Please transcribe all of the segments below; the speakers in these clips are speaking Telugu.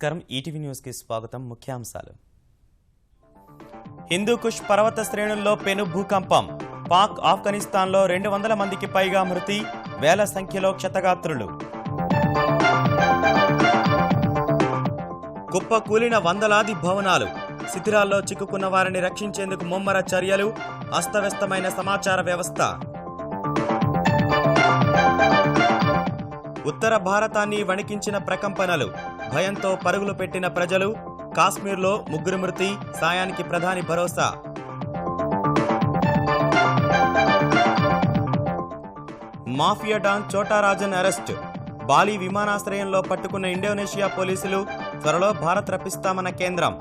నమస్కారం ఈటీవీ న్యూస్ కి స్వాగతం. ముఖ్యాంశాలు. హిందూకుష్ పర్వత శ్రేణుల్లో పెను భూకంపం. పాక్ ఆఫ్ఘనిస్తాన్లో 200 మందికి పైగా మృతి, వేల సంఖ్యలో క్షతగాత్రులు. కుప్పకూలిన వందలాది భవనాలు, శిథిరాల్లో చిక్కుకున్న వారిని రక్షించేందుకు ముమ్మర చర్యలు, అస్తవ్యస్తమైన సమాచార వ్యవస్థ. ఉత్తర భారతాన్ని వణికించిన ప్రకంపనలు, భయంతో పరుగులు పెట్టిన ప్రజలు. కాశ్మీర్లో 3 మృతి, సాయానికి ప్రధాని భరోసా. మాఫియా డాన్ చోటా రాజన్ అరెస్ట్. బాలి విమానాశ్రయంలో పట్టుకున్న ఇండోనేషియా పోలీసులు. త్వరలో భారత్ రప్పిస్తామన్న కేంద్రం.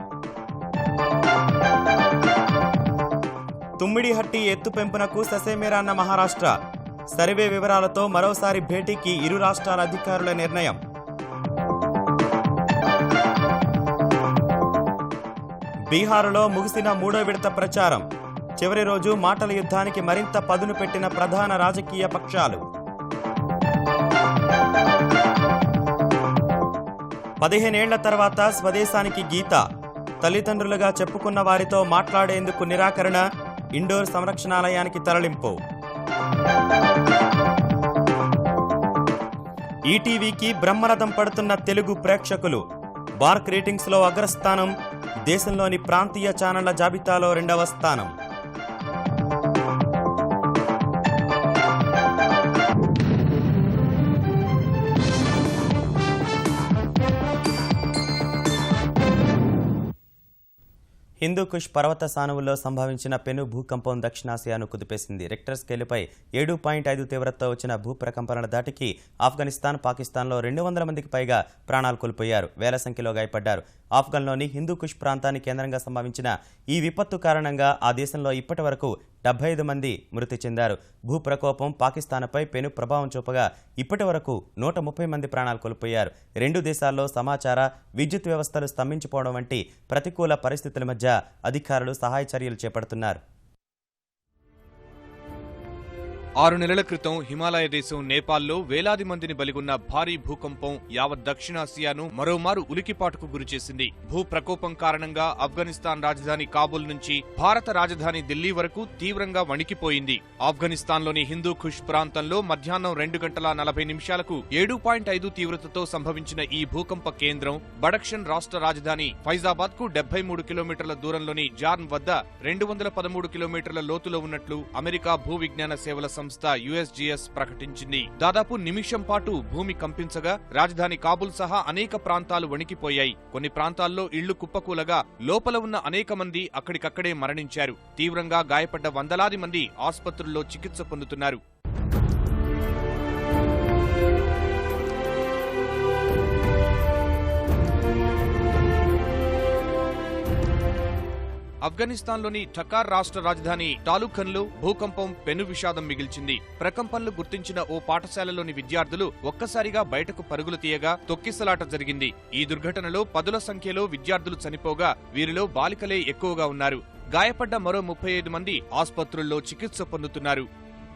తుమ్మిడిహట్టి ఎత్తు పెంపునకు ససేమిరా అన్న మహారాష్ట్ర. సర్వే వివరాలతో మరోసారి భేటీకి ఇరు రాష్ట్రాల అధికారుల నిర్ణయం. బీహార్లో ముగిసిన 3వ విడత ప్రచారం. చివరి రోజు మాటల యుద్ధానికి మరింత పదును పెట్టిన ప్రధాన రాజకీయ పక్షాలు. 15 ఏళ్ల తర్వాత స్వదేశానికి గీత. తల్లిదండ్రులుగా చెప్పుకున్న వారితో మాట్లాడేందుకు నిరాకరణ. ఇండోర్ సంరక్షణాలయానికి తరలింపు. ఈటీవీకి బ్రహ్మరథం పడుతున్న తెలుగు ప్రేక్షకులు. బార్క్ రేటింగ్స్లో అగ్రస్థానం. దేశంలోని ప్రాంతీయ ఛానళ్ల జాబితాలో 2వ స్థానం. హిందూకుష్ పర్వత సానువుల్లో సంభవించిన పెను భూకంపం దక్షిణాసియాను కుదిపేసింది. రిక్టర్ స్కేలుపై 7.5 తీవ్రతతో వచ్చిన భూప్రకంపనల దాటికి ఆఫ్ఘనిస్తాన్, పాకిస్తాన్లో 200 మందికి పైగా ప్రాణాలు కోల్పోయారు, వేల సంఖ్యలో గాయపడ్డారు. ఆఫ్ఘన్లోని హిందూకుష్ ప్రాంతాన్ని కేంద్రంగా సంభవించిన ఈ విపత్తు కారణంగా ఆ దేశంలో ఇప్పటి వరకు 75 మంది మృతి చెందారు. భూప్రకోపం పాకిస్తాన్పై పెను ప్రభావం చూపగా ఇప్పటి వరకు 130 మంది ప్రాణాలు కోల్పోయారు. 2 దేశాల్లో సమాచార, విద్యుత్ వ్యవస్థలు స్తంభించిపోవడం వంటి ప్రతికూల పరిస్థితుల మధ్య అధికారులు సహాయ చర్యలు చేపడుతున్నారు. 6 నెలల క్రితం హిమాలయ దేశం నేపాల్లో వేలాది మందిని బలిగొన్న భారీ భూకంపం యావత్ దక్షిణాసియాను మరోమారు ఉలికిపాటుకు గురిచేసింది. భూ ప్రకోపం కారణంగా ఆఫ్ఘనిస్తాన్ రాజధాని కాబూల్ నుంచి భారత రాజధాని ఢిల్లీ వరకు తీవ్రంగా వణికిపోయింది. ఆఫ్ఘనిస్తాన్లోని హిందూకుష్ ప్రాంతంలో మధ్యాహ్నం 2:40 7.5 తీవ్రతతో సంభవించిన ఈ భూకంప కేంద్రం బడఖ్షన్ రాష్ట్ర రాజధాని ఫైజాబాద్ కు 73 కిలోమీటర్ల దూరంలోని జార్న్ వద్ద 213 కిలోమీటర్ల లోతులో ఉన్నట్లు అమెరికా భూ విజ్ఞాన సేవల సంస్థ USGS ప్రకటించింది. దాదాపు నిమిషం పాటు భూమి కంపించగా రాజధాని కాబూల్ సహా అనేక ప్రాంతాలు వణికిపోయాయి. కొన్ని ప్రాంతాల్లో ఇళ్లు కుప్పకూలగా లోపల ఉన్న అనేక మంది అక్కడికక్కడే మరణించారు. తీవ్రంగా గాయపడ్డ వందలాది మంది ఆసుపత్రుల్లో చికిత్స పొందుతున్నారు. ఆఫ్ఘనిస్తాన్లోని ఠకార్ రాష్ట్ర రాజధాని టాలుఖన్లో భూకంపం పెను విషాదం మిగిల్చింది. ప్రకంపనలు గుర్తించిన ఓ పాఠశాలలోని విద్యార్థులు ఒక్కసారిగా బయటకు పరుగులు తీయగా తొక్కిసలాట జరిగింది. ఈ దుర్ఘటనలో 10ల సంఖ్యలో విద్యార్థులు చనిపోగా వీరిలో బాలికలే ఎక్కువగా ఉన్నారు. గాయపడ్డ మరో 35 మంది ఆసుపత్రుల్లో చికిత్స పొందుతున్నారు.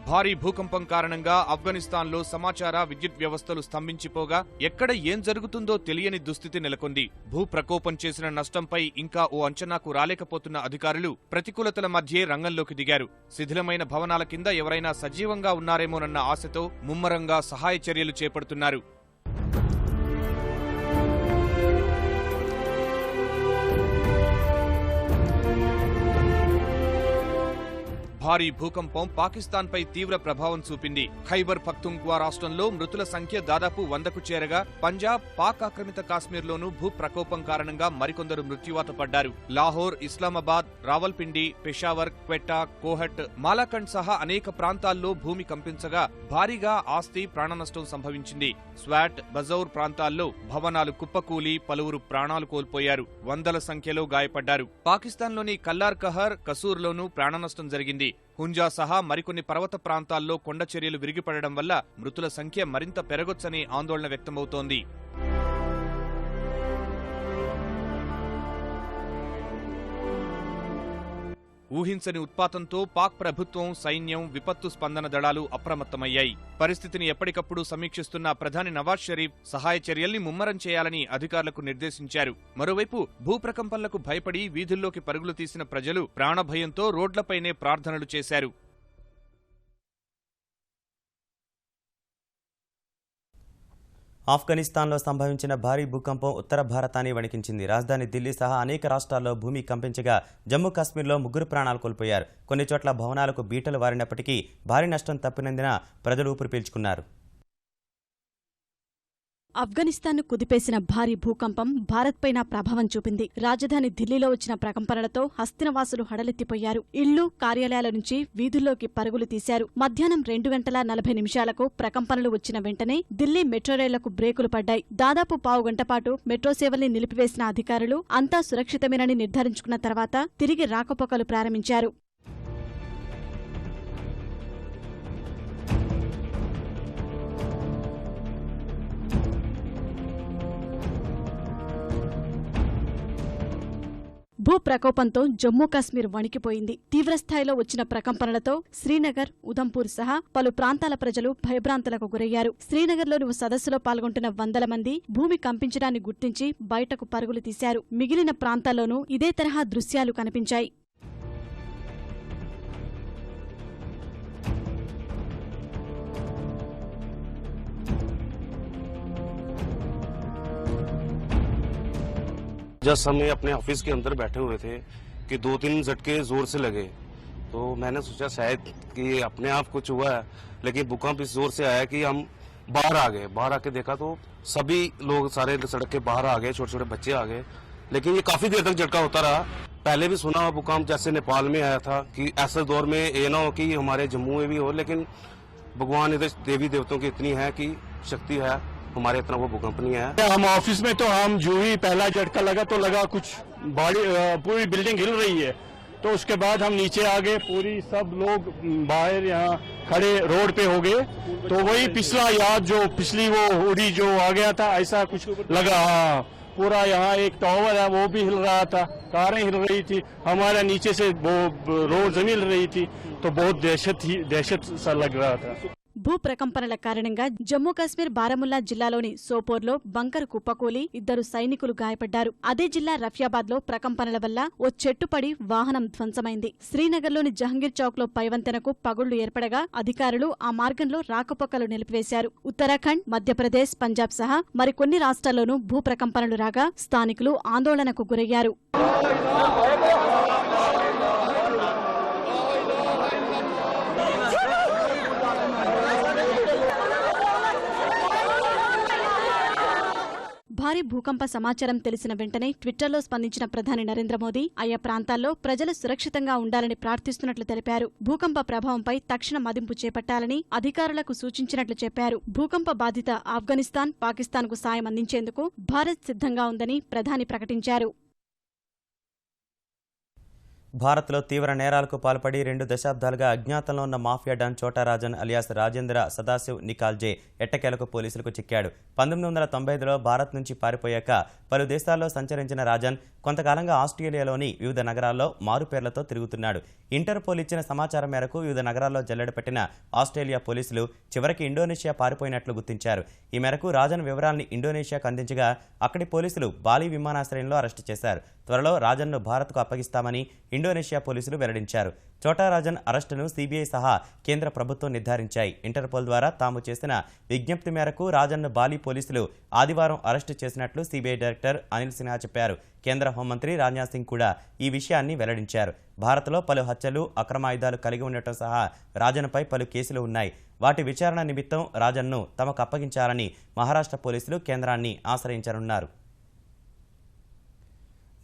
భారీ భూకంపం కారణంగా ఆఫ్ఘనిస్తాన్లో సమాచార, విద్యుత్ వ్యవస్థలు స్తంభించిపోగా ఎక్కడ ఏం జరుగుతుందో తెలియని దుస్థితి నెలకొంది. భూ ప్రకోపం చేసిన నష్టంపై ఇంకా ఓ అంచనాకు రాలేకపోతున్న అధికారులు ప్రతికూలతల మధ్యే రంగంలోకి దిగారు. శిథిలమైన భవనాల కింద ఎవరైనా సజీవంగా ఉన్నారేమోనన్న ఆశతో ముమ్మరంగా సహాయ చర్యలు చేపడుతున్నారు. భారీ భూకంపం పాకిస్తాన్పై తీవ్ర ప్రభావం చూపింది. ఖైబర్ పఖ్తుంఖ్వా రాష్ట్రంలో మృతుల సంఖ్య దాదాపు 100కు చేరగా పంజాబ్, పాక్ ఆక్రమిత కాశ్మీర్లోనూ భూ ప్రకోపం కారణంగా మరికొందరు మృత్యువాత పడ్డారు. లాహోర్, ఇస్లామాబాద్, రావల్పిండి, పెషావర్, క్వెట్టా, కోహట్, మాలాకండ్ సహా అనేక ప్రాంతాల్లో భూమి కంపించగా భారీగా ఆస్తి, ప్రాణనష్టం సంభవించింది. స్వాట్, బజౌర్ ప్రాంతాల్లో భవనాలు కుప్పకూలి పలువురు ప్రాణాలు కోల్పోయారు. వందల సంఖ్యలో గాయపడ్డారు. పాకిస్తాన్లోని కల్లార్ కహర్, కసూర్లోనూ ప్రాణనష్టం జరిగింది. హుంజా సహా మరికొన్ని పర్వత ప్రాంతాల్లో కొండ చర్యలు విరిగిపడడం వల్ల మృతుల సంఖ్య మరింత పెరగొచ్చని ఆందోళన వ్యక్తమవుతోంది. ఊహించని ఉత్పాతంతో పాక్ ప్రభుత్వం, సైన్యం, విపత్తు స్పందన దళాలు అప్రమత్తమయ్యాయి. పరిస్థితిని ఎప్పటికప్పుడు సమీక్షిస్తున్న ప్రధాని నవాజ్ షరీఫ్ సహాయ చర్యల్ని ముమ్మరం చేయాలని అధికారులకు నిర్దేశించారు. మరోవైపు భూప్రకంపనలకు భయపడి వీధుల్లోకి పరుగులు తీసిన ప్రజలు ప్రాణభయంతో రోడ్లపైనే ప్రార్థనలు చేశారు. ఆఫ్ఘనిస్తాన్లో సంభవించిన భారీ భూకంపం ఉత్తర భారతాన్ని వణికించింది. రాజధాని ఢిల్లీ సహా అనేక రాష్ట్రాల్లో భూమి కంపించగా జమ్మూ కాశ్మీర్లో 3 ప్రాణాలు కోల్పోయారు. కొన్ని చోట్ల భవనాలకు బీటలు వారినప్పటికీ భారీ నష్టం తప్పినందున ప్రజలు ఊపిరి పీల్చుకున్నారు. ఆఫ్ఘనిస్తాన్ను కుదిపేసిన భారీ భూకంపం భారత్పైన ప్రభావం చూపింది. రాజధాని ఢిల్లీలో వచ్చిన ప్రకంపనలతో హస్తినవాసులు హడలెత్తిపోయారు. ఇళ్లు, కార్యాలయాల నుంచి వీధుల్లోకి పరుగులు తీశారు. మధ్యాహ్నం 2:40 ప్రకంపనలు వచ్చిన వెంటనే ఢిల్లీ మెట్రో రైళ్లకు బ్రేకులు పడ్డాయి. దాదాపు పావుగంట పాటు మెట్రో సేవల్ని నిలిపివేసిన అధికారులు అంతా సురక్షితమేనని నిర్ధారించుకున్న తర్వాత తిరిగి రాకపోకలు ప్రారంభించారు. భూ ప్రకోపంతో జమ్మూ కాశ్మీర్ వణికిపోయింది. తీవ్రస్థాయిలో వచ్చిన ప్రకంపనలతో శ్రీనగర్, ఉధంపూర్ సహా పలు ప్రాంతాల ప్రజలు భయభ్రాంతులకు గురయ్యారు. శ్రీనగర్లోని ఓ సదస్సులో పాల్గొంటున్న 100 మంది భూమి కంపించడాన్ని గుర్తించి బయటకు పరుగులు తీశారు. మిగిలిన ప్రాంతాల్లోనూ ఇదే తరహా దృశ్యాలు కనిపించాయి. जस्ट हमें अपने ऑफिस के अंदर बैठे हुए थे कि 2-3 झटके जोर से लगे, तो मैंने सोचा शायद कि अपने आप कुछ हुआ है, लेकिन भूकंप इस जोर से आया कि हम बाहर आ गए। बाहर आके देखा तो सभी लोग सारे सड़क के बाहर आ गए, छोटे छोटे बच्चे आ गए, लेकिन ये काफी देर तक झटका होता रहा। पहले भी सुना हुआ भूकंप जैसे नेपाल में आया था कि ऐसे दौर में ये ना हो कि हमारे जम्मू में भी हो, लेकिन भगवान इधर देवी देवताओं की इतनी है कि शक्ति है, हमारे इतना वो भूकंप नहीं है। हम ऑफिस में तो हम जो ही पहला झटका लगा तो लगा कुछ बॉडी पूरी बिल्डिंग हिल रही है, तो उसके बाद हम नीचे आ गए, पूरी सब लोग बाहर यहाँ खड़े रोड पे हो गए, तो वही पिछला याद जो पिछली वो उड़ी जो आ गया था ऐसा कुछ लगा। हाँ, पूरा यहाँ एक टावर है वो भी हिल रहा था, कारें हिल रही थी, हमारे नीचे से वो रोड जमीन हिल रही थी, तो बहुत दहशत सा लग रहा था। భూ ప్రకంపనల కారణంగా జమ్మూ కాశ్మీర్ బారాముల్లా జిల్లాలోని సోపోర్లో బంకరు కుప్పకూలి 2 సైనికులు గాయపడ్డారు. అదే జిల్లా రఫ్యాబాద్లో ప్రకంపనల వల్ల ఓ చెట్టు పడి వాహనం ధ్వంసమైంది. శ్రీనగర్లోని జహంగీర్ చౌక్లో పైవంతెనకు పగుళ్లు ఏర్పడగా అధికారులు ఆ మార్గంలో రాకపోకలు నిలిపివేశారు. ఉత్తరాఖండ్, మధ్యప్రదేశ్, పంజాబ్ సహా మరికొన్ని రాష్ట్రాల్లోనూ భూ ప్రకంపనలు రాగా స్థానికులు ఆందోళనకు గురయ్యారు. భారీ భూకంప సమాచారం తెలిసిన వెంటనే ట్విట్టర్లో స్పందించిన ప్రధాని నరేంద్ర మోదీ ఆయా ప్రాంతాల్లో ప్రజలు సురక్షితంగా ఉండాలని ప్రార్థిస్తున్నట్లు తెలిపారు. భూకంప ప్రభావంపై తక్షణ మదింపు చేపట్టాలని అధికారులకు సూచించినట్లు చెప్పారు. భూకంప బాధిత ఆఫ్ఘనిస్తాన్, పాకిస్తాన్కు సాయం అందించేందుకు భారత్ సిద్ధంగా ఉందని ప్రధాని ప్రకటించారు. భారత్లో తీవ్ర నేరాలకు పాల్పడి 2 దశాబ్దాలుగా అజ్ఞాతంలో ఉన్న మాఫియా డాన్ చోటా రాజన్ అలియాస్ రాజేంద్ర సదాశివ్ నికాల్జే ఎట్టకేలకు పోలీసులకు చిక్కాడు. 1995లో భారత్ నుంచి పారిపోయాక పలు దేశాల్లో సంచరించిన రాజన్ కొంతకాలంగా ఆస్ట్రేలియాలోని వివిధ నగరాల్లో మారుపేర్లతో తిరుగుతున్నాడు. ఇంటర్పోల్ ఇచ్చిన సమాచారం మేరకు వివిధ నగరాల్లో జల్లెడపెట్టిన ఆస్ట్రేలియా పోలీసులు చివరికి ఇండోనేషియా పారిపోయినట్లు గుర్తించారు. ఈ మేరకు రాజన్ వివరాల్ని ఇండోనేషియాకు అందించగా అక్కడి పోలీసులు బాలి విమానాశ్రయంలో అరెస్టు చేశారు. త్వరలో రాజన్ను భారత్కు అప్పగిస్తామని ఇండోనేషియా పోలీసులు వెల్లడించారు. చోటా రాజన్ అరెస్టును సీబీఐ సహా కేంద్ర ప్రభుత్వం నిర్ధారించాయి. ఇంటర్పోల్ ద్వారా తాము చేసిన విజ్ఞప్తి మేరకు రాజన్ను బాలి పోలీసులు ఆదివారం అరెస్టు చేసినట్లు సీబీఐ డైరెక్టర్ అనిల్ సిన్హా చెప్పారు. కేంద్ర హోంమంత్రి రాజ్నాథ్ సింగ్ కూడా ఈ విషయాన్ని వెల్లడించారు. భారత్లో పలు హత్యలు, అక్రమాయుధాలు కలిగి ఉండటం సహా రాజన్పై పలు కేసులు ఉన్నాయి. వాటి విచారణ నిమిత్తం రాజన్ను తమకు అప్పగించాలని మహారాష్ట్ర పోలీసులు కేంద్రాన్ని ఆశ్రయించనున్నారు.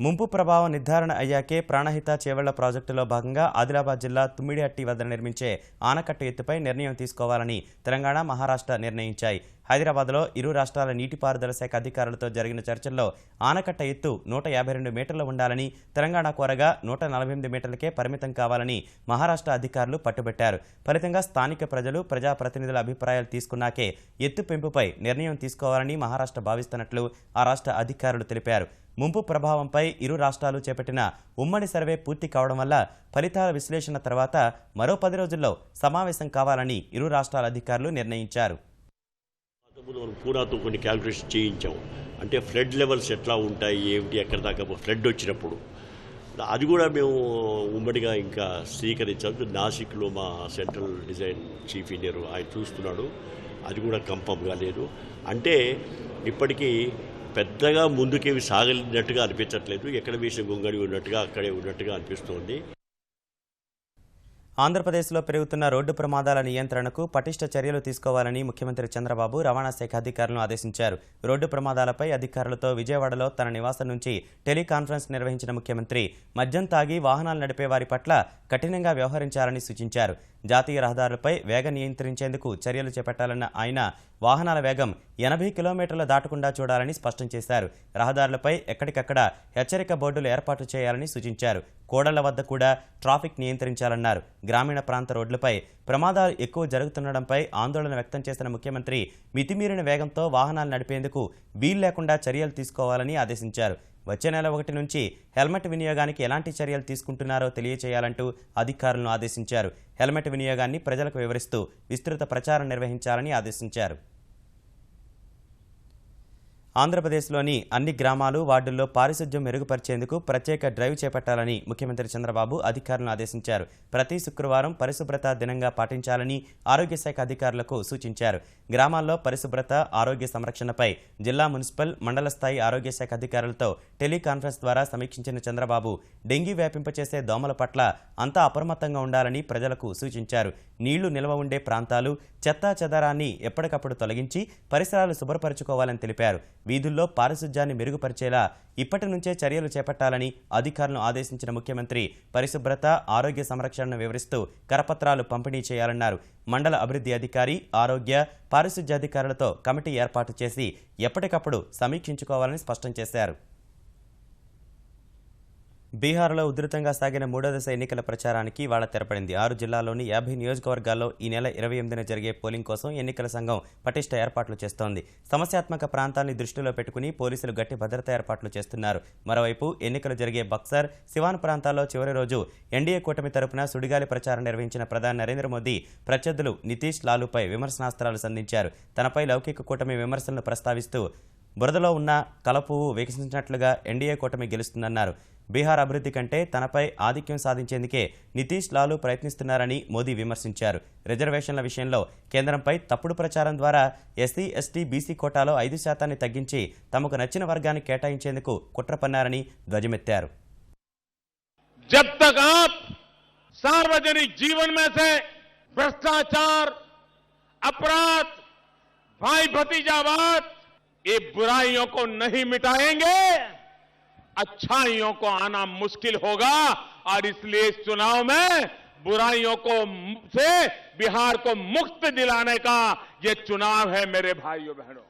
ముంపు ప్రభావం నిర్ధారణ అయ్యాకే ప్రాణహిత చేవళ్ల ప్రాజెక్టులో భాగంగా ఆదిలాబాద్ జిల్లా తుమ్మిడిహట్టి వద్ద నిర్మించే ఆనకట్ట ఎత్తుపై నిర్ణయం తీసుకోవాలని తెలంగాణ, మహారాష్ట్ర నిర్ణయించాయి. హైదరాబాద్లో ఇరు రాష్ట్రాల నీటిపారుదల శాఖ అధికారులతో జరిగిన చర్చల్లో ఆనకట్ట ఎత్తు 152 మీటర్లు ఉండాలని తెలంగాణ కోరగా 148 మీటర్లకే పరిమితం కావాలని మహారాష్ట్ర అధికారులు పట్టుబట్టారు. ఫలితంగా స్థానిక ప్రజలు, ప్రజాప్రతినిధుల అభిప్రాయాలు తీసుకున్నాకే ఎత్తు పెంపుపై నిర్ణయం తీసుకోవాలని మహారాష్ట్ర భావిస్తున్నట్లు ఆ రాష్ట్ర అధికారులు తెలిపారు. ముంపు ప్రభావంపై ఇరు రాష్ట్రాలు చేపట్టిన ఉమ్మడి సర్వే పూర్తి కావడం వల్ల ఫలితాల విశ్లేషణ తర్వాత మరో 10 రోజుల్లో సమావేశం కావాలని ఇరు రాష్ట్రాల అధికారులు నిర్ణయించారు. పూనాతో కొన్ని క్యాల్కులేషన్ చేయించాం. అంటే ఫ్లడ్ లెవెల్స్ ఎట్లా ఉంటాయి, ఏమిటి, ఎక్కడ దాకా ఫ్లడ్ వచ్చినప్పుడు అది కూడా మేము ఉమ్మడిగా ఇంకా స్వీకరించాలి. నాసిక్లో మా సెంట్రల్ డిజైన్ చీఫ్ ఇంజనీర్ ఆయన చూస్తున్నాడు, అది కూడా కన్ఫర్మ్ కాలేదు. అంటే ఇప్పటికీ పెద్దగా ముందుకేవి సాగలినట్టుగా అనిపించట్లేదు. ఎక్కడ వేసిన గొంగడి ఉన్నట్టుగా అక్కడే ఉన్నట్టుగా అనిపిస్తోంది. ఆంధ్రప్రదేశ్లో పెరుగుతున్న రోడ్డు ప్రమాదాల నియంత్రణకు పటిష్ట చర్యలు తీసుకోవాలని ముఖ్యమంత్రి చంద్రబాబు రవాణా శాఖ అధికారులను ఆదేశించారు. రోడ్డు ప్రమాదాలపై అధికారులతో విజయవాడలో తన నివాసం నుంచి టెలికాన్ఫరెన్స్ నిర్వహించిన ముఖ్యమంత్రి మద్యం తాగి వాహనాలు నడిపే వారి పట్ల కఠినంగా వ్యవహరించాలని సూచించారు. జాతీయ రహదారులపై వేగం నియంత్రించేందుకు చర్యలు చేపట్టాలన్న ఆయన వాహనాల వేగం 80 కిలోమీటర్లు దాటకుండా చూడాలని స్పష్టం చేశారు. రహదారులపై ఎక్కడికక్కడ హెచ్చరిక బోర్డులు ఏర్పాటు చేయాలని సూచించారు. కోడళ్ల వద్ద కూడా ట్రాఫిక్ నియంత్రించాలన్నారు. గ్రామీణ ప్రాంత రోడ్లపై ప్రమాదాలు ఎక్కువ జరుగుతుండడంపై ఆందోళన వ్యక్తం చేసిన ముఖ్యమంత్రి మితిమీరిన వేగంతో వాహనాలు నడిపేందుకు వీలు లేకుండా చర్యలు తీసుకోవాలని ఆదేశించారు. వచ్చే నెల 1 నుంచి హెల్మెట్ వినియోగానికి ఎలాంటి చర్యలు తీసుకుంటున్నారో తెలియచేయాలంటూ అధికారులను ఆదేశించారు. హెల్మెట్ వినియోగాన్ని ప్రజలకు వివరిస్తూ విస్తృత ప్రచారం నిర్వహించాలని ఆదేశించారు. ఆంధ్రప్రదేశ్లోని అన్ని గ్రామాలు, వార్డుల్లో పారిశుధ్యం మెరుగుపరిచేందుకు ప్రత్యేక డ్రైవ్ చేపట్టాలని ముఖ్యమంత్రి చంద్రబాబు అధికారులను ఆదేశించారు. ప్రతి శుక్రవారం పరిశుభ్రత దినంగా పాటించాలని ఆరోగ్య శాఖ అధికారులకు సూచించారు. గ్రామాల్లో పరిశుభ్రత, ఆరోగ్య సంరక్షణపై జిల్లా, మున్సిపల్, మండల స్థాయి ఆరోగ్య శాఖ అధికారులతో టెలికాన్ఫరెన్స్ ద్వారా సమీక్షించిన చంద్రబాబు డెంగీ వ్యాపింపచేసే దోమల పట్ల అంతా అప్రమత్తంగా ఉండాలని ప్రజలకు సూచించారు. నీళ్లు నిల్వ ఉండే ప్రాంతాలు, చెత్తా చెదారాన్ని ఎప్పటికప్పుడు తొలగించి పరిసరాలు శుభ్రపరచుకోవాలని తెలిపారు. వీధుల్లో పారిశుధ్యాన్ని మెరుగుపరిచేలా ఇప్పటి నుంచే చర్యలు చేపట్టాలని అధికారులను ఆదేశించిన ముఖ్యమంత్రి పరిశుభ్రత, ఆరోగ్య సంరక్షణను వివరిస్తూ కరపత్రాలు పంపిణీ చేయాలన్నారు. మండల అభివృద్ధి అధికారి, ఆరోగ్య, పారిశుధ్య అధికారులతో కమిటీ ఏర్పాటు చేసి ఎప్పటికప్పుడు సమీక్షించుకోవాలని స్పష్టం చేశారు. బీహార్లో ఉధృతంగా సాగిన 3వ దశ ఎన్నికల ప్రచారానికి ఇవాళ తెరపడింది. 6 జిల్లాల్లోని 50 నియోజకవర్గాల్లో ఈ నెల 28న జరిగే పోలింగ్ కోసం ఎన్నికల సంఘం పటిష్ట ఏర్పాట్లు చేస్తోంది. సమస్యాత్మక ప్రాంతాన్ని దృష్టిలో పెట్టుకుని పోలీసులు గట్టి భద్రతా ఏర్పాట్లు చేస్తున్నారు. మరోవైపు ఎన్నికలు జరిగే బక్సర్, సివాన్ ప్రాంతాల్లో చివరి రోజు ఎన్డీఏ కూటమి తరపున సుడిగాలి ప్రచారం నిర్వహించిన ప్రధాని నరేంద్ర మోదీ ప్రత్యర్థులు నితీష్, లాలూపై విమర్శనాస్త్రాలు సంధించారు. తనపై లౌకిక కూటమి విమర్శలను ప్రస్తావిస్తూ బురదలో ఉన్న కలపువ్వు వికసించినట్లుగా ఎన్డీఏ కూటమి గెలుస్తుందన్నారు. బీహార్ అభివృద్ధి కంటే తనపై ఆధిక్యం సాధించేందుకే నితీష్, లాలూ ప్రయత్నిస్తున్నారని మోదీ విమర్శించారు. రిజర్వేషన్ల విషయంలో కేంద్రంపై తప్పుడు ప్రచారం ద్వారా ఎస్సీ, ఎస్టీ, బీసీ కోటాలో 5% తగ్గించి తమకు నచ్చిన వర్గాన్ని కేటాయించేందుకు కుట్ర పన్నారని ధ్వజమెత్తారు. जब तक आप सार्वजनिक जीवन में से भ्रष्टाचार, अपराध, भाई भतीजावाद, ये बुराइयों को नहीं मिटाएंगे, अच्छाइयों को आना मुश्किल होगा। और इसलिए इस चुनाव में बुराइयों को से बिहार को मुक्त दिलाने का ये चुनाव है मेरे भाइयों बहनों।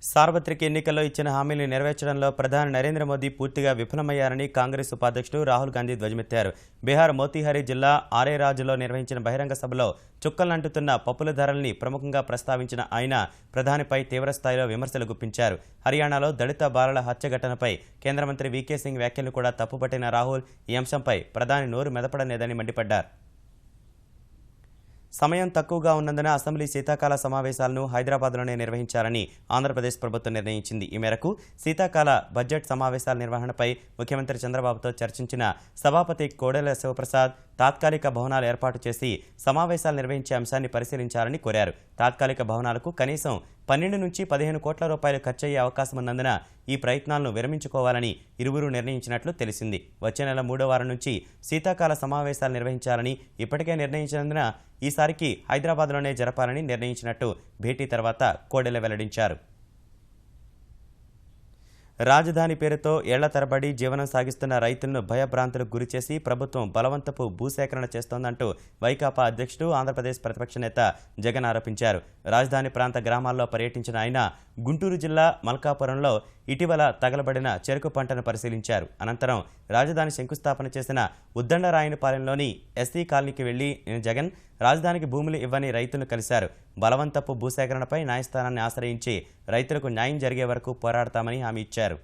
సార్వత్రిక ఎన్నికల్లో ఇచ్చిన హామీలను నెరవేర్చడంలో ప్రధాని నరేంద్ర మోదీ పూర్తిగా విఫలమయ్యారని కాంగ్రెస్ ఉపాధ్యక్షుడు రాహుల్ గాంధీ ధ్వజమెత్తారు. బీహార్ మోతీహారీ జిల్లా ఆరేరాజ్లో నిర్వహించిన బహిరంగ సభలో చుక్కలంటుతున్న పప్పుల ధరల్ని ప్రముఖంగా ప్రస్తావించిన ఆయన ప్రధానిపై తీవ్రస్థాయిలో విమర్శలు గుప్పించారు. హర్యానాలో దళిత బాలల హత్య ఘటనపై కేంద్ర మంత్రి వీకే సింగ్ వ్యాఖ్యలు కూడా తప్పుపట్టిన రాహుల్ ఈ అంశంపై ప్రధాని నోరు మెదపడలేదని మండిపడ్డారు. సమయం తక్కువగా ఉన్నందున అసెంబ్లీ శీతాకాల సమావేశాలను హైదరాబాద్లోనే నిర్వహించాలని ఆంధ్రప్రదేశ్ ప్రభుత్వం నిర్ణయించింది. ఈ మేరకు శీతాకాల బడ్జెట్ సమావేశాల నిర్వహణపై ముఖ్యమంత్రి చంద్రబాబుతో చర్చించిన సభాపతి కోడెల శివప్రసాద్ తాత్కాలిక భవనాలు ఏర్పాటు చేసి సమావేశాలు నిర్వహించే అంశాన్ని పరిశీలించాలని కోరారు. తాత్కాలిక భవనాలకు కనీసం 12 నుంచి 15 కోట్ల రూపాయలు ఖర్చయ్యే అవకాశం ఉన్నందున ఈ ప్రయత్నాలను విరమించుకోవాలని ఇరువురు నిర్ణయించినట్లు తెలిసింది. వచ్చే నెల 3వ వారం నుంచి శీతాకాల సమావేశాలు నిర్వహించాలని ఇప్పటికే నిర్ణయించినందున ఈసారికి హైదరాబాద్లోనే జరపాలని నిర్ణయించినట్టు భేటీ తర్వాత కోడెల వెల్లడించారు. రాజధాని పేరుతో ఏళ్ల తరబడి జీవనం సాగిస్తున్న రైతులను భయభ్రాంతులకు గురిచేసి ప్రభుత్వం బలవంతపు భూసేకరణ చేస్తోందంటూ వైకాపా అధ్యక్షుడు, ఆంధ్రప్రదేశ్ ప్రతిపక్ష నేత జగన్ ఆరోపించారు. రాజధాని ప్రాంత గ్రామాల్లో పర్యటించిన ఆయన గుంటూరు జిల్లా మల్కాపురంలో ఇటీవల తగలబడిన చెరుకు పంటను పరిశీలించారు. అనంతరం రాజధాని శంకుస్థాపన చేసిన ఉద్దండరాయనిపాలెంలోని ఎస్సీ కాలనీకి వెళ్లి జగన్ రాజధానికి భూములు ఇవ్వని రైతులను కలిశారు. బలవంతపు భూసేకరణపై న్యాయస్థానాన్ని ఆశ్రయించి రైతులకు న్యాయం జరిగే వరకు పోరాడతామని హామీ ఇచ్చారు.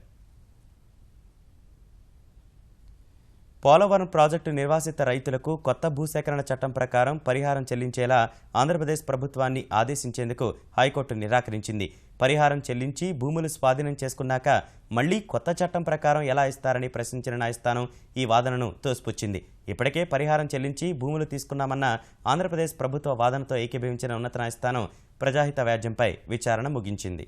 పోలవరం ప్రాజెక్టు నిర్వాసిత రైతులకు కొత్త భూసేకరణ చట్టం ప్రకారం పరిహారం చెల్లించేలా ఆంధ్రప్రదేశ్ ప్రభుత్వాన్ని ఆదేశించేందుకు హైకోర్టు నిరాకరించింది. పరిహారం చెల్లించి భూములు స్వాధీనం చేసుకున్నాక మళ్లీ కొత్త చట్టం ప్రకారం ఎలా ఇస్తారని ప్రశ్నించిన న్యాయస్థానం ఈ వాదనను తోసిపుచ్చింది. ఇప్పటికే పరిహారం చెల్లించి భూములు తీసుకున్నామన్న ఆంధ్రప్రదేశ్ ప్రభుత్వ వాదనతో ఏకీభవించిన ఉన్నత న్యాయస్థానం ప్రజాహిత వ్యాజ్యంపై విచారణ ముగించింది.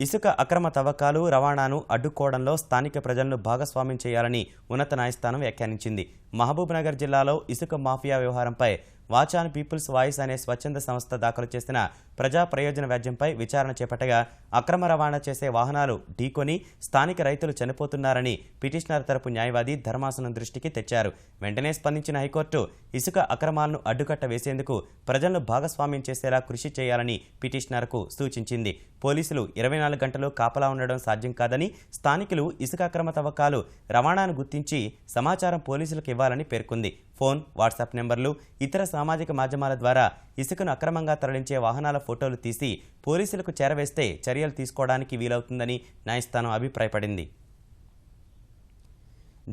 ఇసుక అక్రమ తవ్వకాలు రవాణాను అడ్డుకోవడంలో స్థానిక ప్రజలను భాగస్వామ్యం చేయాలని ఉన్నత న్యాయస్థానం వ్యాఖ్యానించింది. మహబూబ్నగర్ జిల్లాలో ఇసుక మాఫియా వ్యవహారంపై వాచ్ ఆన్ పీపుల్స్ వాయిస్ అనే స్వచ్ఛంద సంస్థ దాఖలు చేసిన ప్రజా ప్రయోజన వ్యాజ్యంపై విచారణ చేపట్టగా అక్రమ రవాణా చేసే వాహనాలు ఢీకొని స్థానిక రైతులు చనిపోతున్నారని పిటిషనర్ తరపు న్యాయవాది ధర్మాసనం దృష్టికి తెచ్చారు. వెంటనే స్పందించిన హైకోర్టు ఇసుక అక్రమాలను అడ్డుకట్ట వేసేందుకు ప్రజలను భాగస్వామ్యం చేసేలా కృషి చేయాలని పిటిషనర్కు సూచించింది. పోలీసులు 24 గంటలు కాపలా ఉండడం సాధ్యం కాదని, స్థానికులు ఇసుక అక్రమ తవ్వకాలు రవాణాను గుర్తించి సమాచారం పోలీసులకు ఇవ్వాలని పేర్కొంది. ఫోన్, వాట్సాప్ నెంబర్లు, ఇతర సామాజిక మాధ్యమాల ద్వారా ఇసుకను అక్రమంగా తరలించే వాహనాల ఫోటోలు తీసి పోలీసులకు చేరవేస్తే చర్యలు తీసుకోవడానికి వీలవుతుందని న్యాయస్థానం అభిప్రాయపడింది.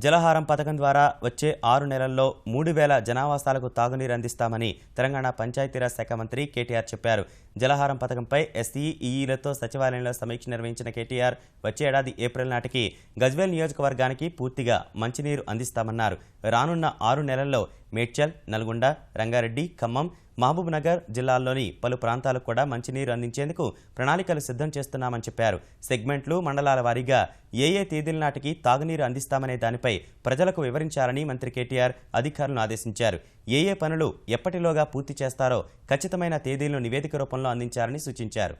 జలహారం పథకం ద్వారా వచ్చే 6 నెలల్లో 3000 జనావాసాలకు తాగునీరు అందిస్తామని తెలంగాణ పంచాయతీరాజ్ శాఖ మంత్రి కేటీఆర్ చెప్పారు. జలహారం పథకంపై ఎస్ఈ, ఈఈలతో సచివాలయంలో సమీక్ష నిర్వహించిన కేటీఆర్ వచ్చే ఏడాది ఏప్రిల్ నాటికి గజ్వేల్ నియోజకవర్గానికి పూర్తిగా మంచినీరు అందిస్తామన్నారు. రానున్న 6 నెలల్లో మేడ్చల్, నల్గొండ, రంగారెడ్డి, ఖమ్మం, మహబూబ్నగర్ జిల్లాల్లోని పలు ప్రాంతాలకు కూడా మంచినీరు అందించేందుకు ప్రణాళికలు సిద్ధం చేస్తున్నామని చెప్పారు. సెగ్మెంట్లు, మండలాల వారీగా ఏ తేదీల నాటికి తాగునీరు అందిస్తామనే దానిపై ప్రజలకు వివరించాలని మంత్రి కేటీఆర్ అధికారులను ఆదేశించారు. ఏ పనులు ఎప్పటిలోగా పూర్తి చేస్తారో ఖచ్చితమైన తేదీలను నివేదిక రూపంలో అందించాలని సూచించారు.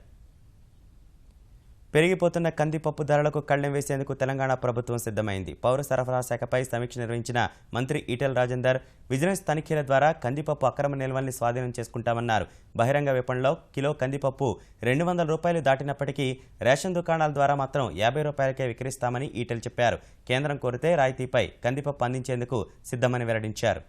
పెరిగిపోతున్న కందిపప్పు ధరలకు కళ్లెం వేసేందుకు తెలంగాణ ప్రభుత్వం సిద్ధమైంది. పౌర సరఫరా శాఖపై సమీక్ష నిర్వహించిన మంత్రి ఈటెల రాజేందర్ విజిలెన్స్ తనిఖీల ద్వారా కందిపప్పు అక్రమ నిల్వల్ని స్వాధీనం చేసుకుంటామన్నారు. బహిరంగ విపణిలో కిలో కందిపప్పు 200 రూపాయలు దాటినప్పటికీ రేషన్ దుకాణాల ద్వారా మాత్రం 50 రూపాయలకే విక్రయిస్తామని ఈటెల చెప్పారు. కేంద్రం కోరితే రాయితీపై కందిపప్పు అందించేందుకు సిద్ధమని వెల్లడించారు.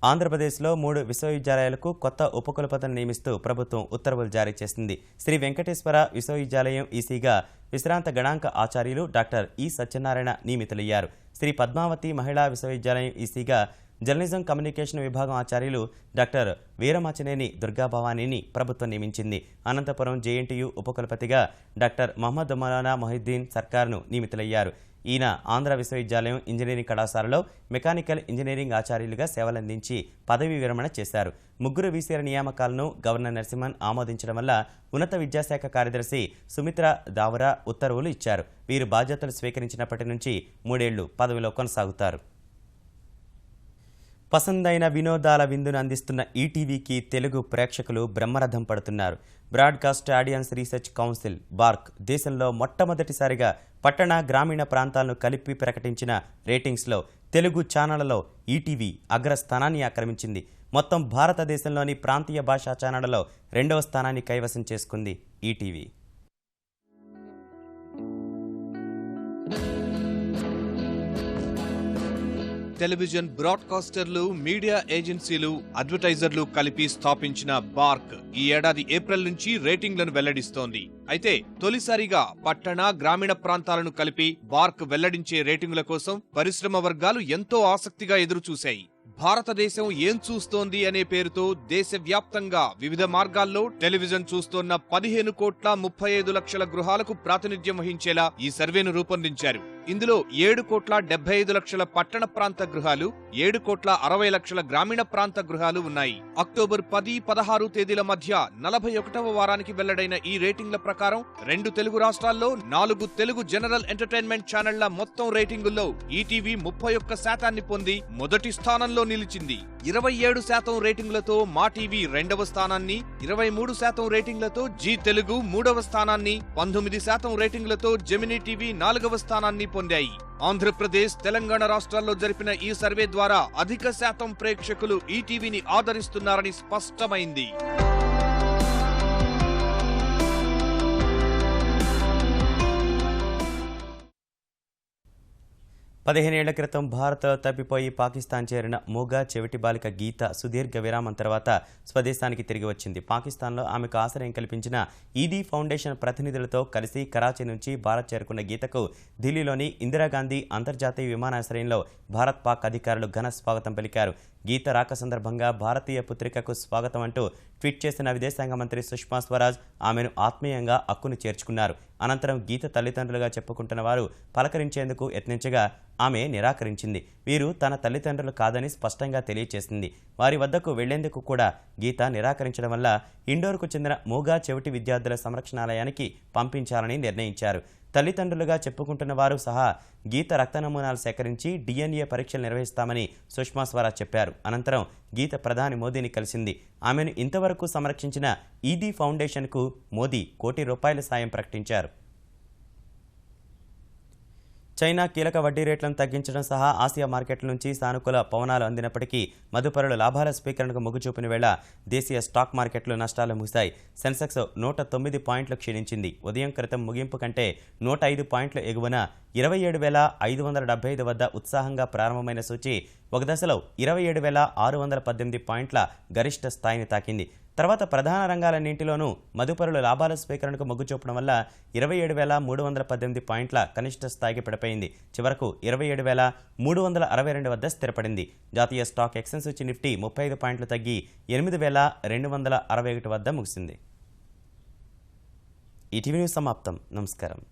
ఆంధ్రప్రదేశ్లో 3 విశ్వవిద్యాలయాలకు కొత్త ఉపకులపతులను నియమిస్తూ ప్రభుత్వం ఉత్తర్వులు జారీ చేసింది. శ్రీ వెంకటేశ్వర విశ్వవిద్యాలయం ఈసీగా విశ్రాంత గణాంక ఆచార్యులు డాక్టర్ ఈ సత్యనారాయణ నియమితులయ్యారు. శ్రీ పద్మావతి మహిళా విశ్వవిద్యాలయం ఈసీగా జర్నలిజం కమ్యూనికేషన్ విభాగం ఆచార్యులు డాక్టర్ వీరమాచినేని దుర్గాభవానీని ప్రభుత్వం నియమించింది. అనంతపురం జేఎన్టీయూ ఉపకులపతిగా డాక్టర్ మహమ్మద్ మౌలానా మొహిద్దీన్ సర్కార్ను నియమితులయ్యారు. ఈయన ఆంధ్ర విశ్వవిద్యాలయం ఇంజనీరింగ్ కళాశాలలో మెకానికల్ ఇంజనీరింగ్ ఆచార్యులుగా సేవలందించి పదవీ విరమణ చేశారు. 3 వీసీల నియామకాలను గవర్నర్ నరసింహన్ ఆమోదించడం వల్ల ఉన్నత విద్యాశాఖ కార్యదర్శి సుమిత్ర దావరా ఉత్తర్వులు ఇచ్చారు. వీరు బాధ్యతలు స్వీకరించినప్పటి నుంచి 3 ఏళ్లు పదవిలో కొనసాగుతారు. పసందైన వినోదాల విందును అందిస్తున్న ఈటీవీకి తెలుగు ప్రేక్షకులు బ్రహ్మరథం పడుతున్నారు. Broadcast audience research council BARC దేశంలో మొట్టమొదటిసారిగా పట్టణ, గ్రామీణ ప్రాంతాలను కలిపి ప్రకటించిన రేటింగ్స్లో తెలుగు ఛానళ్లలో ఈటీవీ అగ్రస్థానాన్ని ఆక్రమించింది. మొత్తం భారతదేశంలోని ప్రాంతీయ భాషా ఛానళ్లలో 2వ స్థానాన్ని కైవసం చేసుకుంది ఈటీవీ. టెలివిజన్ బ్రాడ్కాస్టర్లు, మీడియా ఏజెన్సీలు, అడ్వర్టైజర్లు కలిపి స్థాపించిన బార్క్ ఈ ఏడాది ఏప్రిల్ నుంచి రేటింగ్లను వెల్లడిస్తోంది. అయితే తొలిసారిగా పట్టణ, గ్రామీణ ప్రాంతాలను కలిపి బార్క్ వెల్లడించే రేటింగుల కోసం పరిశ్రమ వర్గాలు ఎంతో ఆసక్తిగా ఎదురుచూశాయి. భారతదేశం ఏం చూస్తోంది అనే పేరుతో దేశవ్యాప్తంగా వివిధ మార్గాల్లో టెలివిజన్ చూస్తోన్న 15,35,00,000 గృహాలకు ప్రాతినిధ్యం వహించేలా ఈ సర్వేను రూపొందించారు. ఇందులో 7,75,00,000 పట్టణ ప్రాంత గృహాలు, 7,60,00,000 గ్రామీణ ప్రాంత గృహాలు ఉన్నాయి. అక్టోబర్ 10, 16 తేదీల మధ్య 41వ వారానికి వెల్లడైన ఈ రేటింగ్ల ప్రకారం 2 తెలుగు రాష్ట్రాల్లో 4 తెలుగు జనరల్ ఎంటర్టైన్మెంట్ ఛానళ్ల మొత్తం రేటింగుల్లో ఈటీవీ 31% పొంది మొదటి స్థానంలో నిలిచింది. 27% రేటింగులతో మా టీవీ 2వ స్థానాన్ని, 23% రేటింగులతో జీ తెలుగు 3వ స్థానాన్ని, 19% రేటింగులతో జెమినీ టీవీ 4వ స్థానాన్ని పొందాయి. ఆంధ్రప్రదేశ్, తెలంగాణ రాష్ట్రాల్లో జరిపిన ఈ సర్వే ద్వారా అధిక శాతం ప్రేక్షకులు ఈటీవీని ఆదరిస్తున్నారని స్పష్టమైంది. 15 ఏళ్ల క్రితం భారత్లో తప్పిపోయి పాకిస్తాన్ చేరిన మూగ చెవిటి బాలిక గీత సుదీర్ఘ విరామం తర్వాత స్వదేశానికి తిరిగి వచ్చింది. పాకిస్తాన్లో ఆమెకు ఆశ్రయం కల్పించిన ఈడీ ఫౌండేషన్ ప్రతినిధులతో కలిసి కరాచీ నుంచి భారత్ చేరుకున్న గీతకు ఢిల్లీలోని ఇందిరాగాంధీ అంతర్జాతీయ విమానాశ్రయంలో భారత్ పాక్ అధికారులు ఘన స్వాగతం పలికారు. గీత రాక సందర్భంగా భారతీయ పుత్రికకు స్వాగతం అంటూ ట్వీట్ చేసిన విదేశాంగ మంత్రి సుష్మా స్వరాజ్ ఆమెను ఆత్మీయంగా అక్కును చేర్చుకున్నారు. అనంతరం గీత తల్లిదండ్రులుగా చెప్పుకుంటున్న వారు పలకరించేందుకు యత్నించగా ఆమె నిరాకరించింది. వీరు తన తల్లిదండ్రులు కాదని స్పష్టంగా తెలియజేసింది. వారి వద్దకు వెళ్లేందుకు కూడా గీత నిరాకరించడం వల్ల ఇండోర్కు చెందిన మూగా చెవిటి విద్యార్థుల సంరక్షణాలయానికి పంపించాలని నిర్ణయించారు. తల్లిదండ్రులుగా చెప్పుకుంటున్న వారు సహా గీత రక్త నమూనాలు సేకరించి DNA పరీక్షలు నిర్వహిస్తామని సుష్మా స్వరాజ్ చెప్పారు. అనంతరం గీత ప్రధాని మోదీని కలిసింది. ఆమెను ఇంతవరకు సంరక్షించిన ఈడీ ఫౌండేషన్కు మోదీ ₹1 కోటి సాయం ప్రకటించారు. చైనా కీలక వడ్డీ రేట్లను తగ్గించడం సహా ఆసియా మార్కెట్ల నుంచి సానుకూల పవనాలు అందినప్పటికీ మదుపరుల లాభాల స్వీకరణకు మొగ్గు చూపిన వేళ దేశీయ స్టాక్ మార్కెట్లు నష్టాలు ముగిశాయి. సెన్సెక్స్ 109 పాయింట్లు క్షీణించింది. ఉదయం క్రితం ముగింపు కంటే 105 పాయింట్లు ఎగువన 27,575 వద్ద ఉత్సాహంగా ప్రారంభమైన సూచీ ఒక దశలో 27,618 పాయింట్ల గరిష్ట స్థాయిని తాకింది. తర్వాత ప్రధాన రంగాలన్నింటిలోనూ మదుపరుల లాభాల స్వీకరణకు మొగ్గు చూపడం వల్ల 27,318 పాయింట్ల కనిష్ట స్థాయికి పడిపోయింది. చివరకు 27,362 వద్ద స్థిరపడింది. జాతీయ స్టాక్ ఎక్స్చేంజ్ సూచీ నిఫ్టీ 35 పాయింట్లు తగ్గి 8,261 వద్ద ముగిసింది. ఈటీవీ న్యూస్ సమాప్తం. నమస్కారం.